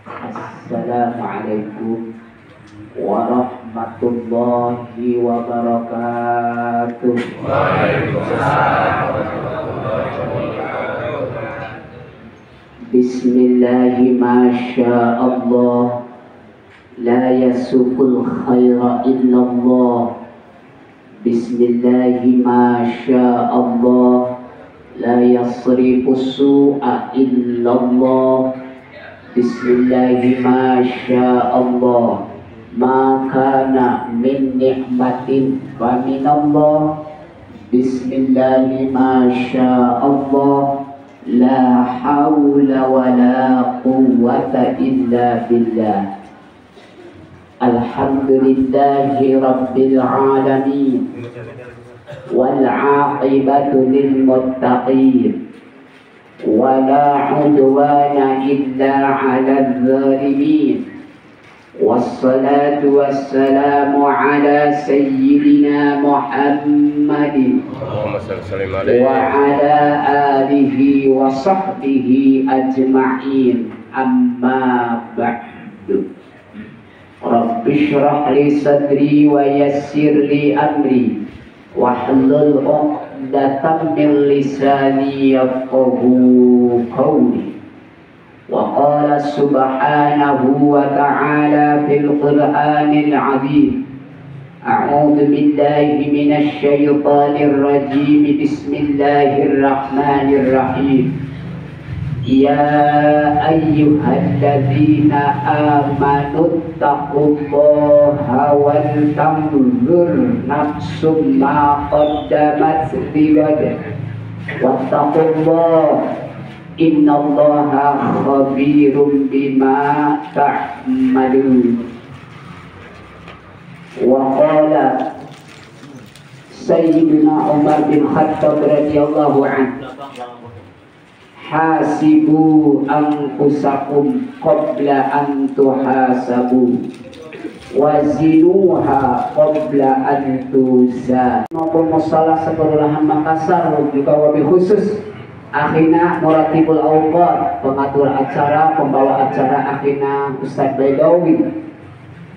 Assalamualaikum warahmatullahi wabarakatuh. Bismillahi masyaallah, la yasukul khaira illallah. Bismillahi masyaallah, la yasrifus su'a illallah. Bismillahi masyaallah, ma kana min ni'matin fa minallah. Bismillahi masyaallah, la hawla wa la quwwata illa billah. Alhamdulillahi rabbil alamin, wal 'aqibatu lil muttaqin, wala udwana illa 'alal zalimin. Wassalatu wassalamu ala sayyidina Muhammadin wa ala alihi wa sahbihi ajma'in. Amma ba'du. Rabbi shrah li sadri wa yassir li amri wahlul 'uqdatam min lisani yafqahu qawli. Wa qala subhanahu wa ta'ala fil Qur'anil 'azim, a'udzu billahi minasy syaithanir rajim. Bismillahirrahmanirrahim. Ya ayyuhalladzina amanu taqullaha wal tanzur nafsum ma qaddamat lighad wattaqullaha innallaha khabirum bima ta'malun. Wa qala Sayyidina Umar bin Khattab radhiyallahu anhu, hasibu anfusakum qabla an tuhasabu wazinuha qabla an tuzan. Maupun masalah sekelurahan Makassar juga wabil khusus akhina Muratibul Awqat, pengatur acara, pembawa acara akhina Ustadz Baidawi,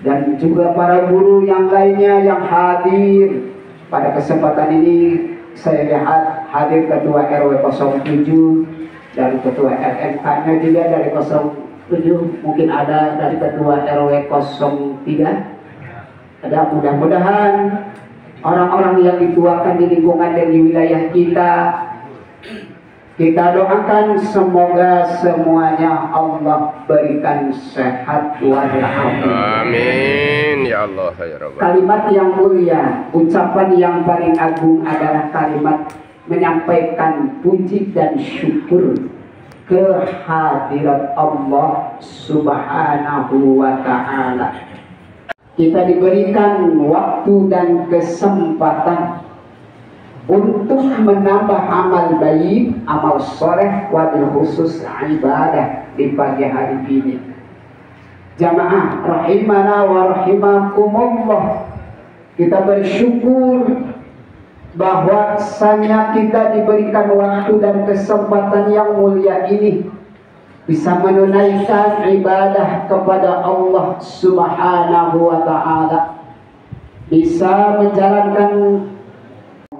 dan juga para guru yang lainnya yang hadir pada kesempatan ini. Saya lihat hadir Ketua RW 07 dan Ketua RMK-nya juga dari 07, mungkin ada dari Ketua RW 03. Ada, mudah-mudahan orang-orang yang dituakan di lingkungan dan di wilayah kita doakan semoga semuanya Allah berikan sehat walafiat. Amin ya Allah ya Rabb. Kalimat yang mulia, ucapan yang paling agung adalah kalimat menyampaikan puji dan syukur kehadirat Allah Subhanahu wa ta'ala. Kita diberikan waktu dan kesempatan untuk menambah amal baik, amal soleh, wabil khusus ibadah di pagi hari ini. Jamaah rahimana wa rahimakumullah, kita bersyukur bahwasanya kita diberikan waktu dan kesempatan yang mulia ini bisa menunaikan ibadah kepada Allah Subhanahu wa ta'ala, bisa menjalankan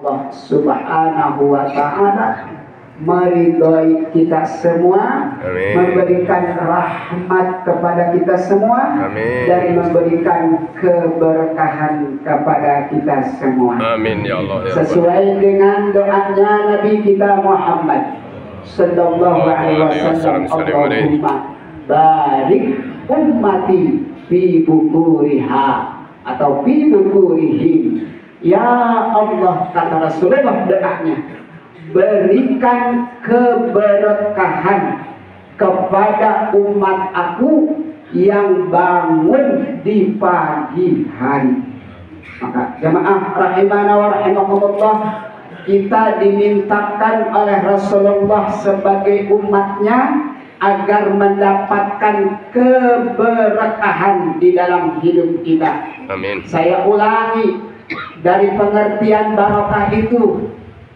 Allah Subhanahu wa ta'ala meridhai kita semua. Amin. Memberikan rahmat kepada kita semua. Amin. Dan memberikan keberkahan kepada kita semua. Amin ya Allah ya sesuai dengan doanya Nabi kita Muhammad sallallahu alaihi wasallam, Allahumma barik ummati fi bukuriha atau fi bukurihim. Ya Allah, kata Rasulullah doanya, berikan keberkahan kepada umat aku yang bangun di pagi hari. Maka jamaah rahimana wa rahimakumullah, kita dimintakan oleh Rasulullah sebagai umatnya agar mendapatkan keberkahan di dalam hidup kita. Amin. Saya ulangi, dari pengertian barokah itu,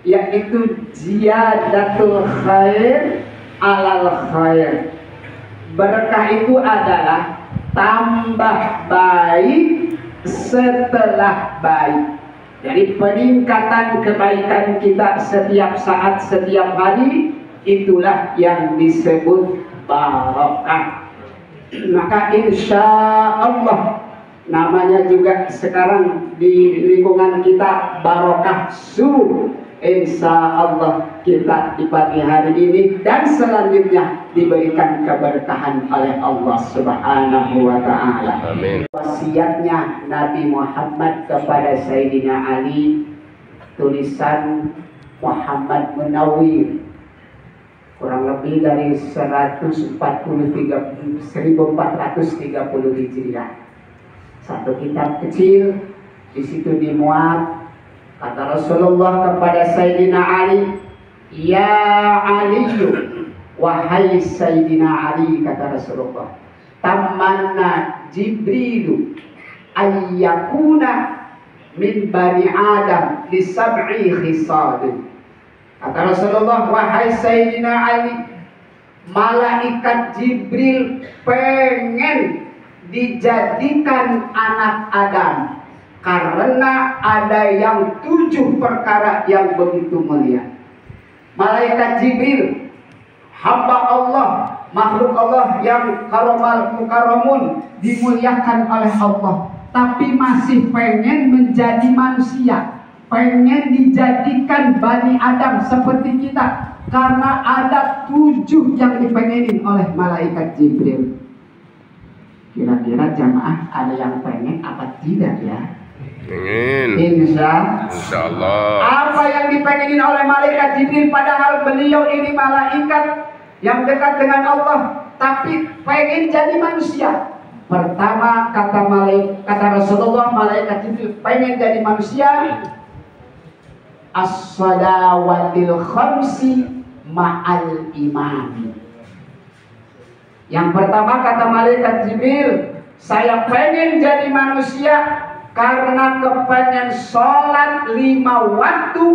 yaitu ziyadatul khair alal khair, Berkah itu adalah tambah baik setelah baik. Jadi peningkatan kebaikan kita setiap saat, setiap hari, itulah yang disebut barokah. Maka insya Allah, namanya juga sekarang di lingkungan kita barokah subuh. Insya Allah kita di pagi hari ini dan selanjutnya diberikan keberkahan oleh Allah Subhanahu wa Ta'ala. Amin. Wasiatnya Nabi Muhammad kepada Sayyidina Ali, tulisan Muhammad Munawwir, kurang lebih dari 1430 Hijriah. Satu kitab kecil, di situ dimuat. Kata Rasulullah kepada Sayyidina Ali, "Ya Ali, wahai Sayyidina Ali," kata Rasulullah, "tamanna Jibril ayyakuna min bani Adam li sab'i khisal." Kata Rasulullah, "Wahai Sayyidina Ali, malaikat Jibril pengen dijadikan anak Adam karena ada yang 7 perkara yang begitu mulia." Malaikat Jibril, hamba Allah, makhluk Allah yang mukarramun, dimuliakan oleh Allah, tapi masih pengen menjadi manusia, pengen dijadikan Bani Adam seperti kita, karena ada 7 yang dipengenin oleh malaikat Jibril. Kira-kira jamaah ada yang pengen apa tidak ya? Ingin. Insya Allah. Apa yang dipengenin oleh malaikat Jibril, padahal beliau ini malaikat yang dekat dengan Allah, tapi pengen jadi manusia. Pertama kata Rasulullah, malaikat Jibril pengen jadi manusia. As-shalawatil khamsi ma'al imami. Yang pertama kata malaikat Jibril, saya pengen jadi manusia karena kepengen sholat 5 waktu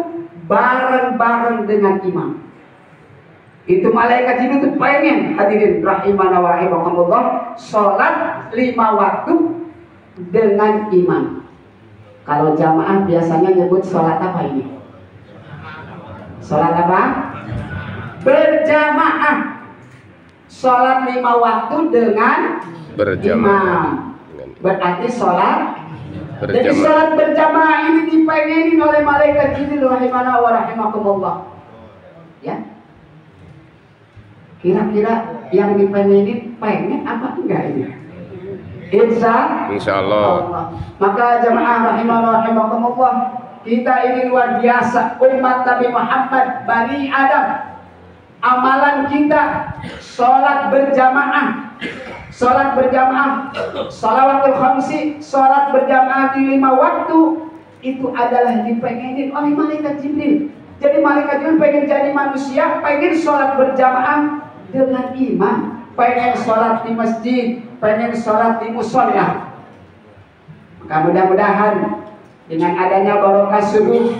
bareng-bareng dengan imam. Itu malaikat Jibril itu pengen, hadirin rahimana wa rahimakumullah, sholat 5 waktu dengan imam. Kalau jamaah biasanya nyebut sholat apa ini? Sholat apa? Berjamaah. Sholat 5 waktu dengan imam. Berarti sholat. Jadi sholat berjamaah ini dipengenin oleh malaikat Jibril rahimana wa rahimakumullah. Ya. Kira-kira yang dipengenin pengen apa enggak ini? Insya Allah. Maka jamaah rahimana wa rahimakumullah, kita ini luar biasa, umat Nabi Muhammad, Bani Adam. Amalan kita sholat berjamaah, shalawatul khamsi, sholat berjamaah di 5 waktu, itu adalah dipengenin oleh malaikat Jibril. Jadi malaikat Jibril pengen jadi manusia, pengen sholat berjamaah dengan imam, pengen sholat di masjid, pengen sholat di musola. Maka mudah-mudahan dengan adanya barokah subuh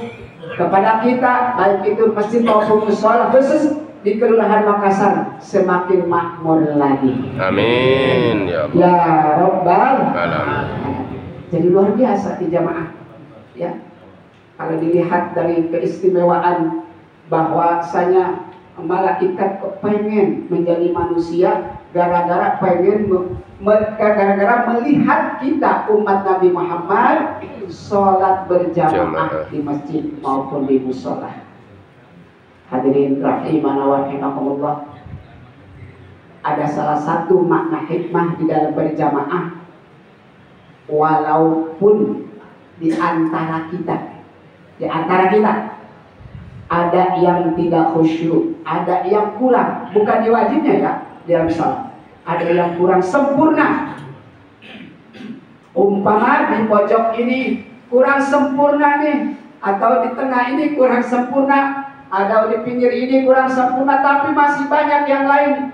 kepada kita, baik itu masjid maupun musola khusus di Kelurahan Makassar, semakin makmur lagi. Amin ya Allah. Ya Rabbal Alamin. Jadi luar biasa di jamaah. Ya, kalau dilihat dari keistimewaan bahwasanya malaikat pengen menjadi manusia gara-gara melihat kita umat Nabi Muhammad sholat berjamaah di masjid maupun di musola. Hadirin rahimana wa rahimakumullah, ada salah satu makna hikmah di dalam berjamaah. Walaupun di antara kita ada yang tidak khusyuk, ada yang kurang, bukan wajibnya ya dalam salat, ada yang kurang sempurna. Umpama di pojok ini kurang sempurna nih, atau di tengah ini kurang sempurna, ada di pinggir ini kurang sempurna, tapi masih banyak yang lain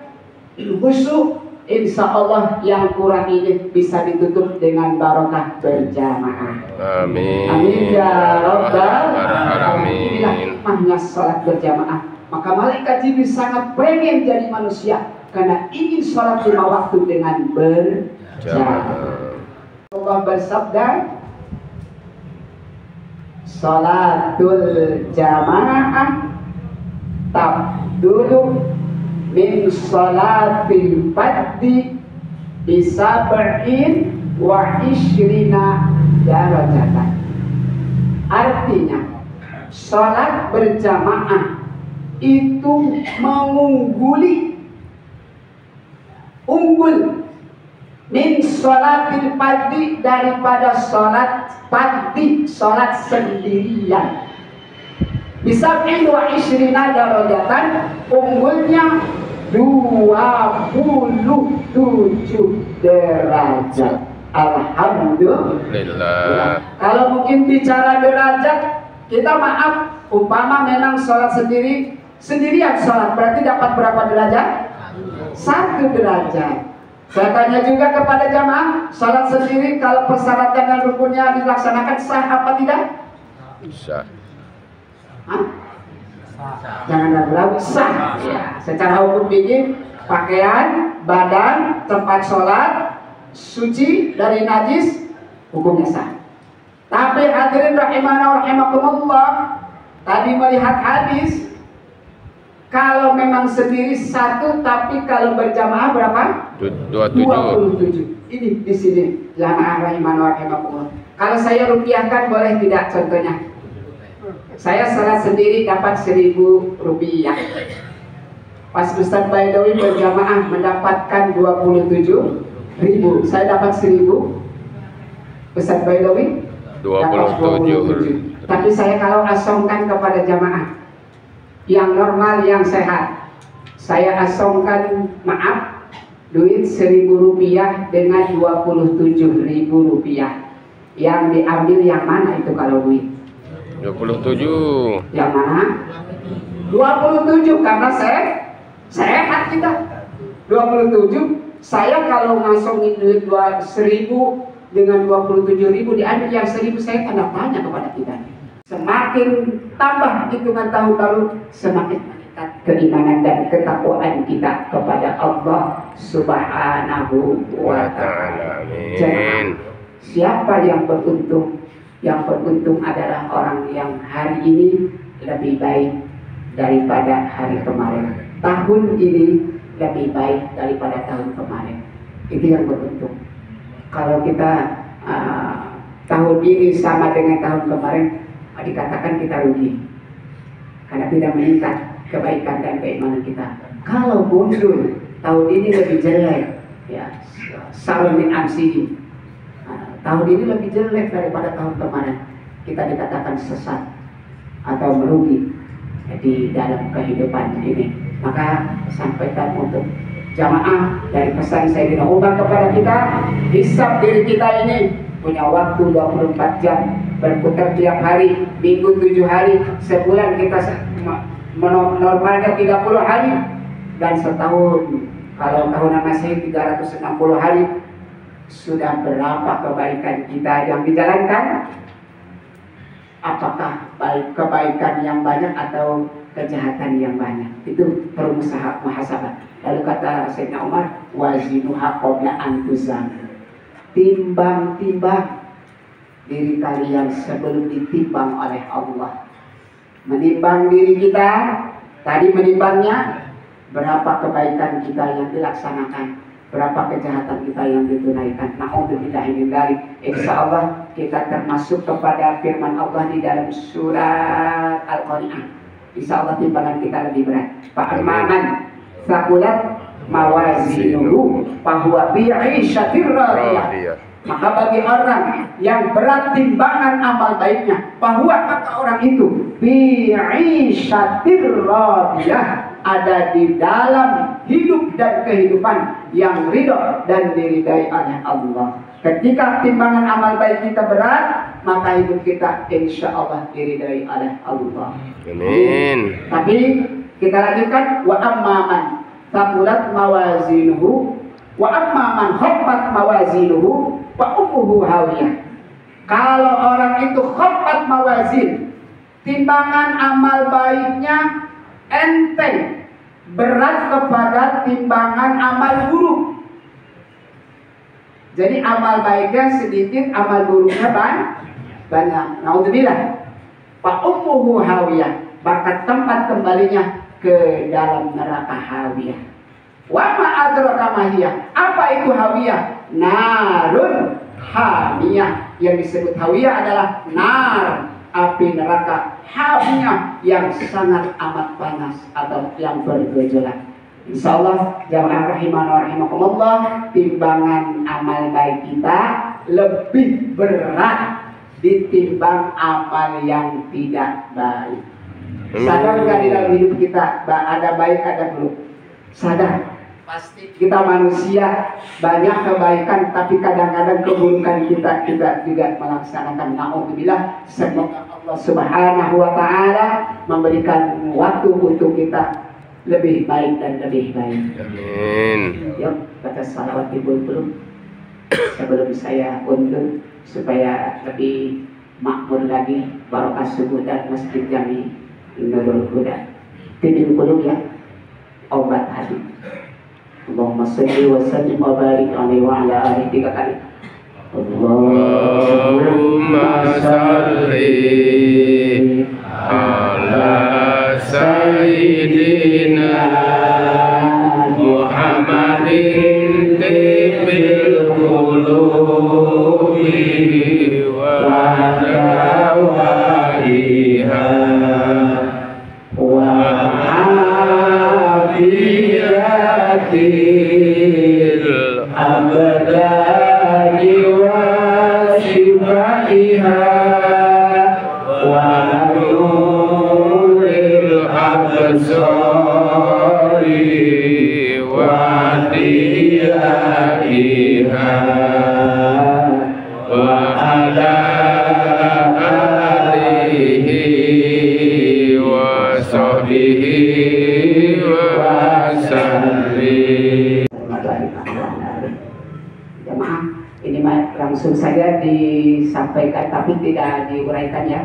khusyuk. Insya Allah yang kurang ini bisa ditutup dengan barokah berjamaah. Amin. Amin ya Rabbal Alamin. Inilah hikmahnya salat berjamaah. Maka malaikat Jibril sangat pengen jadi manusia karena ingin sholat 5 waktu dengan berjamaah. Allah bersabda, sholatul jamaah tabdulu min sholatil fardhi bisab'in wa ishrina darajatan. Artinya sholat berjamaah itu unggul min sholatil fardhi daripada sholat fardhi, sholat sendirian. Bisa wa ishrina darajatan, unggulnya 27 derajat. Alhamdulillah. Kalau mungkin bicara derajat, kita maaf, umpama memang sholat sendirian sholat, berarti dapat berapa derajat? 1 derajat. Saya tanya juga kepada jamaah, sholat sendiri kalau persyaratan dan rukunnya dilaksanakan sah apa tidak? Sah. Jangan ragu-ragu, sah. Ya, secara hukum fikih, pakaian, badan, tempat sholat suci dari najis, hukumnya sah. Tapi hadirin rahimana rahimakumullah, tadi melihat hadis, kalau memang sendiri 1, tapi kalau berjamaah berapa? 27. Ini di sini jamaah rahimana rahimakumullah. Kalau saya rupiahkan boleh tidak contohnya? Saya salat sendiri dapat 1.000 rupiah. Pas Ustaz Baidawi berjamaah mendapatkan 27.000. Saya dapat 1.000. Ustaz Baidawi 27. Tapi saya kalau asongkan kepada jamaah yang normal, yang sehat, saya asongkan, maaf, duit 1.000 rupiah dengan 27.000 rupiah. Yang diambil yang mana itu kalau duit? 27. Yang mana? 27 karena sehat kita. 27. Saya kalau ngasongin duit 1.000 dengan 27.000 diambil yang 1.000, saya tanda tanya kepada kita. Semakin tambah hitungan tahun baru, semakin meningkat keimanan dan ketakwaan kita kepada Allah Subhanahu wa Ta'ala. Amin. Siapa yang beruntung? Yang beruntung adalah orang yang hari ini lebih baik daripada hari kemarin. Tahun ini lebih baik daripada tahun kemarin. Itu yang beruntung. Kalau kita tahun ini sama dengan tahun kemarin, dikatakan kita rugi karena tidak meningkat kebaikan dan keimanan kita. Kalau mundur, tahun ini lebih jelek, ya, sarun min amsihi, tahun ini lebih jelek daripada tahun kemarin, kita dikatakan sesat atau merugi di dalam kehidupan ini. Maka sampaikan untuk jamaah dari pesan Sayyidina Umar kepada kita, hisab diri kita ini punya waktu 24 jam, berputar tiap hari, minggu 7 hari, sebulan kita normalnya 30 hari, dan setahun kalau tahunan Masehi 360 hari. Sudah berapa kebaikan kita yang dijalankan? Apakah baik kebaikan yang banyak atau kejahatan yang banyak? Itu perlu muhasabah. Lalu kata Sayyidina Umar, wazinuha qabla an tuzan. Timbang-timbang diri kalian sebelum ditimbang oleh Allah. Menimbang diri kita, tadi menimbangnya berapa kebaikan kita yang dilaksanakan, berapa kejahatan kita yang ditunaikan. Na'udzubillah min dzalik. Insyaallah kita termasuk kepada firman Allah di dalam surat Al-Qari'ah. Insyaallah timbangan kita lebih berat. Fa'amman thaqulat mawazinuhu fahuwa fi 'ishatir radiyah. Maka bagi orang yang berat timbangan amal baiknya, bahwa kata orang itu fi 'ishatir radiyah, ada di dalam hidup dan kehidupan yang ridho dan diridai oleh Allah. Ketika timbangan amal baik kita berat, maka hidup kita insya Allah diridai oleh Allah. Amin. Tapi kita lanjutkan, wa amman thaqulat mawazinuhu wa amman khaffat mawazinuhu wa ummuhu hawiyah. Kalau orang itu khaffat mawazin, timbangan amal baiknya enteng, berat kepada timbangan amal buruk. Jadi amal baiknya sedikit, amal buruknya banyak. Naudzubillah. Fa ummuhu hawiyah, maka tempat kembalinya ke dalam neraka hawiyah. Wa ma adraka ma hiya, apa itu hawiyah? Narun hamiyah. Yang disebut hawiyah adalah nar, api neraka, hamiyah yang sangat amat panas atau yang bergejolak. Insyaallah jamaah rahimana wa rahimakumullah, timbangan amal baik kita lebih berat ditimbang amal yang tidak baik. Sadar nggak di dalam hidup kita ada baik ada buruk? Sadar. Pasti kita manusia banyak kebaikan, tapi kadang-kadang keburukan kita juga melaksanakan. Naudzubillah. Semoga Allah Subhanahu wa taala memberikan waktu untuk kita lebih baik dan lebih baik. Amin. Yuk baca salawat dulu sebelum saya undur supaya lebih makmur lagi barokah subuh dan masjid Jami Nurul Huda. Tidin kulub ya, obat hati. Allahumma sholli wa sallim wa barik alaihi wa ala alihi 3 kali. Allahumma sholli ala sayyidina Muhammadin tibbil qulubi wa dawaiha wa afiyatil abdani wa shifaiha wa nuril absari wa diyaiha wa ala alihi wa sahbihi wa sallim. Jemaah, ini langsung saja disampaikan tapi tidak diuraikan ya.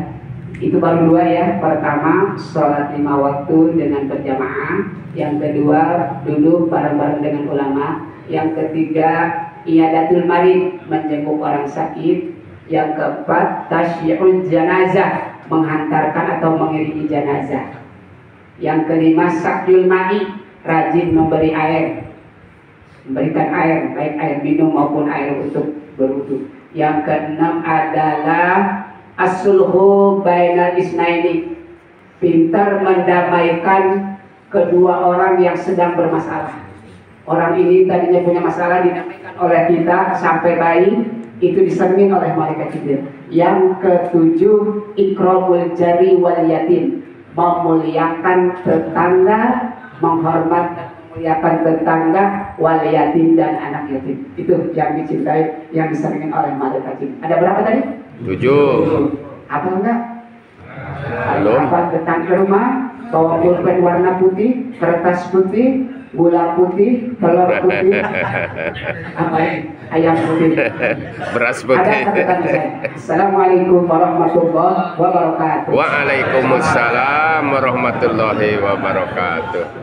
Itu baru 2 ya. Pertama, sholat 5 waktu dengan berjamaah. Yang kedua, duduk bareng-bareng dengan ulama. Yang ketiga, iyadatul marid, menjenguk orang sakit. Yang keempat, tasyi'ul janazah, menghantarkan atau mengiringi jenazah. Yang kelima, sakdul ma'i, rajin memberi air, memberikan air, baik air minum maupun air untuk berwudu. Yang keenam adalah as-sulhu bainal isnaini, pintar mendamaikan kedua orang yang sedang bermasalah. Orang ini tadinya punya masalah, didamaikan oleh kita sampai baik, itu dicermin oleh malaikat Jibril. Yang ketujuh, ikramul jari wal yatim, memuliakan tetangga, menghormat dan memuliakan tetangga, wal yatim dan anak yatim. Itu yang dicintai, yang dicermin oleh malaikat Jibril. Ada berapa tadi? 7. Apa enggak? Belum. Apa datang ke rumah, bawa pulpen warna putih, kertas putih, gula putih, telur putih, apa ini? Ayam putih, Beras ada putih. catatan saya. Assalamualaikum warahmatullahi wabarakatuh. Waalaikumsalam warahmatullahi wabarakatuh.